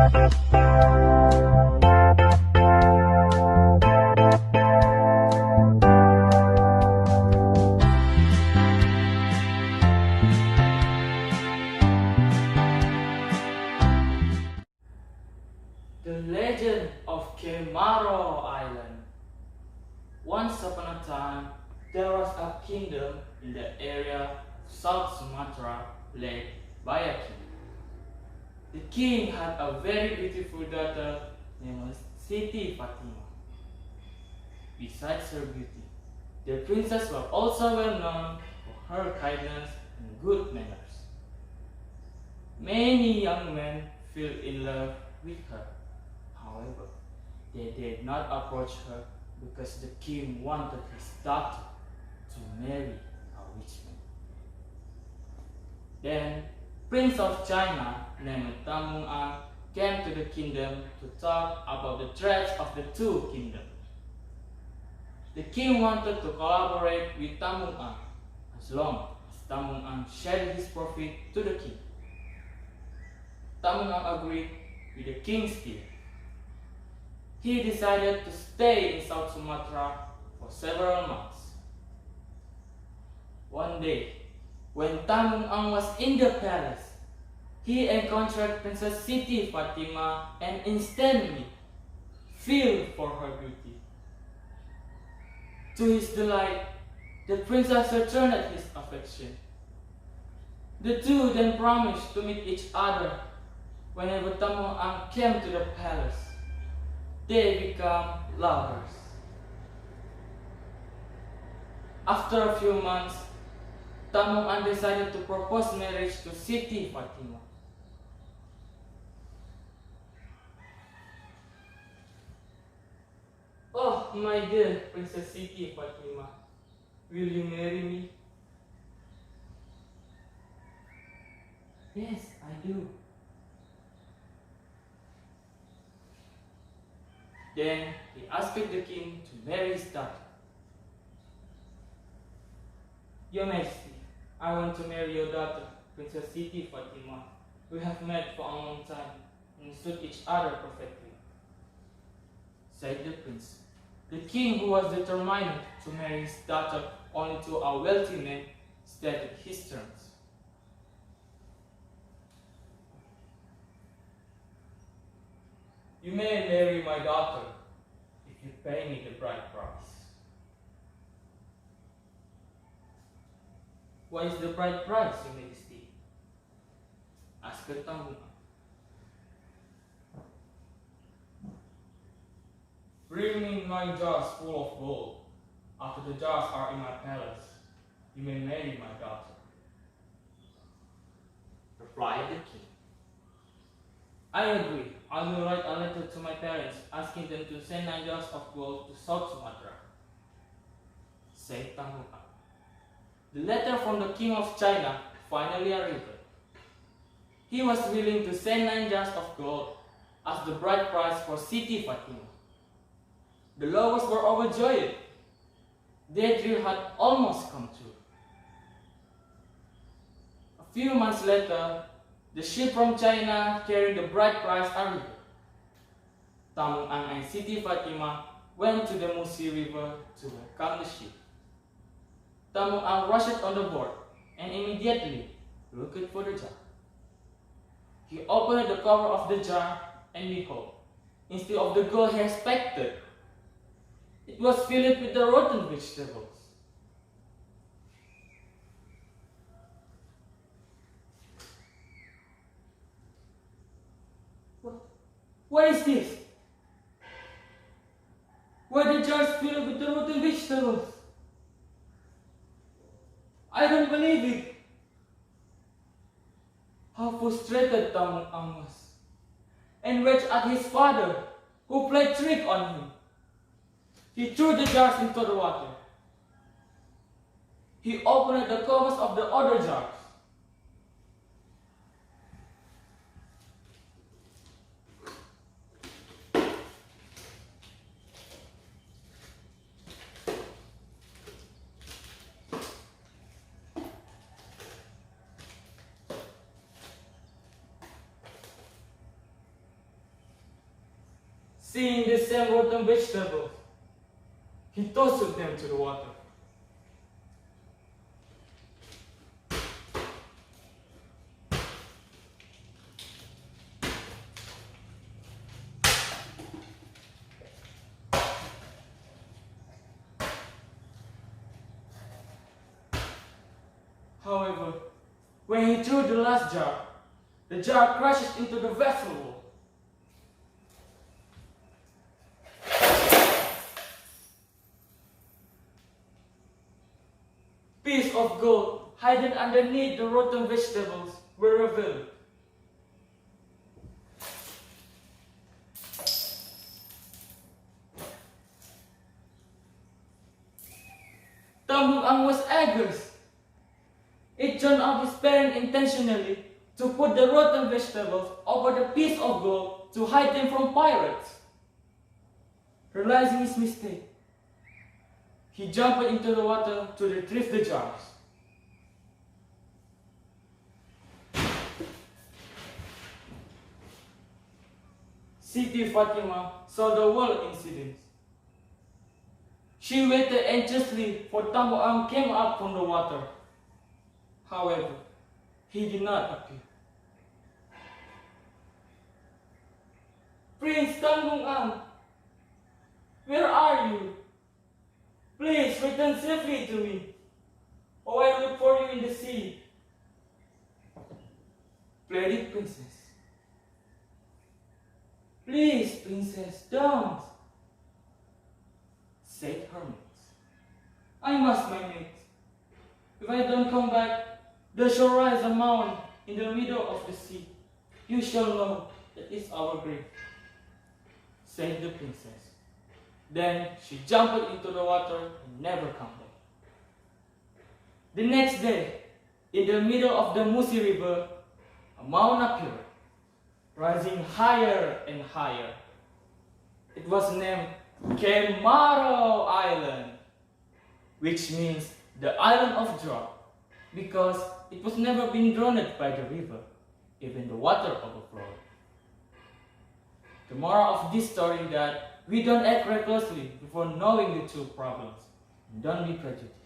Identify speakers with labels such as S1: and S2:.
S1: The Legend of Kemaro Island. Once upon a time, there was a kingdom in the area of South Sumatra led by a king. The king had a very beautiful daughter named Siti Fatima. Besides her beauty, the princess was also well known for her kindness and good manners. Many young men fell in love with her. However, they did not approach her because the king wanted his daughter to marry a rich man. Then, Prince of China named Tamung Ang came to the kingdom to talk about the threats of the two kingdoms. The king wanted to collaborate with Tamung Ang as long as Tamung Ang shared his profit to the king. Tamung Ang agreed with the king's deal. He decided to stay in South Sumatra for several months. One day, when Tamung Ang was in the palace, he encountered Princess Siti Fatima and instantly fell for her beauty. To his delight, the princess returned his affection. The two then promised to meet each other whenever Tamung Ang came to the palace. They become lovers. After a few months, Tamung Ang decided to propose marriage to Siti Fatima. Oh, my dear Princess Siti Fatima, will you marry me? Yes, I do. Then he asked the king to marry his daughter. Your Majesty, I want to marry your daughter, Princess Siti Fatima. We have met for a long time and suit each other perfectly, said the prince. The king, who was determined to marry his daughter only to a wealthy man, stated his terms. You may marry my daughter if you pay me the bride price. What is the bride price, Your Majesty? Asked Tamung Ang. Bring me 9 jars full of gold. After the jars are in my palace, you may marry my daughter, replied the king. I agree. I will write a letter to my parents asking them to send 9 jars of gold to South Sumatra, said Tamung Ang. The letter from the king of China finally arrived. He was willing to send 9 jars of gold as the bride price for Siti Fatima. The lovers were overjoyed. Their dream had almost come true. A few months later, the ship from China carrying the bride price arrived. Tamung Ang and Siti Fatima went to the Musi River to welcome the ship. Tamung Ang rushed on the board and immediately looked for the jar. He opened the cover of the jar and behold, instead of the gold he expected, it was filled with the rotten vegetables. What is this? Why the jar is filled with the rotten vegetables? I don't believe it. How frustrated Tamung Ang was, and raged at his father, who played trick on him. He threw the jars into the water. He opened the covers of the other jars. Seeing the same rotten vegetables, he tossed them to the water. However, when he threw the last jar, the jar crashes into the vessel wall. Piece of gold hidden underneath the rotten vegetables were revealed. Tambung was angry. It turned out his parent intentionally to put the rotten vegetables over the piece of gold to hide them from pirates. Realizing his mistake, he jumped into the water to retrieve the jars. Siti Fatima saw the whole incident. She waited anxiously for Tambung came up from the water. However, he did not appear. Prince Tambung, where are you? Please return safely to me, or I look for you in the sea. Pleaded Princess. Please, Princess, don't, said Hermit. I must, my mate. If I don't come back, there shall rise a mound in the middle of the sea. You shall know that it's our grave, said the princess. Then she jumped into the water and never came back. The next day, in the middle of the Musi River, a mound appeared, rising higher and higher. It was named Kemaro Island, which means the island of drought, because it was never been drowned by the river, even the water overflowed. The moral of this story is that we don't act recklessly before knowing the true problems, and don't be prejudiced.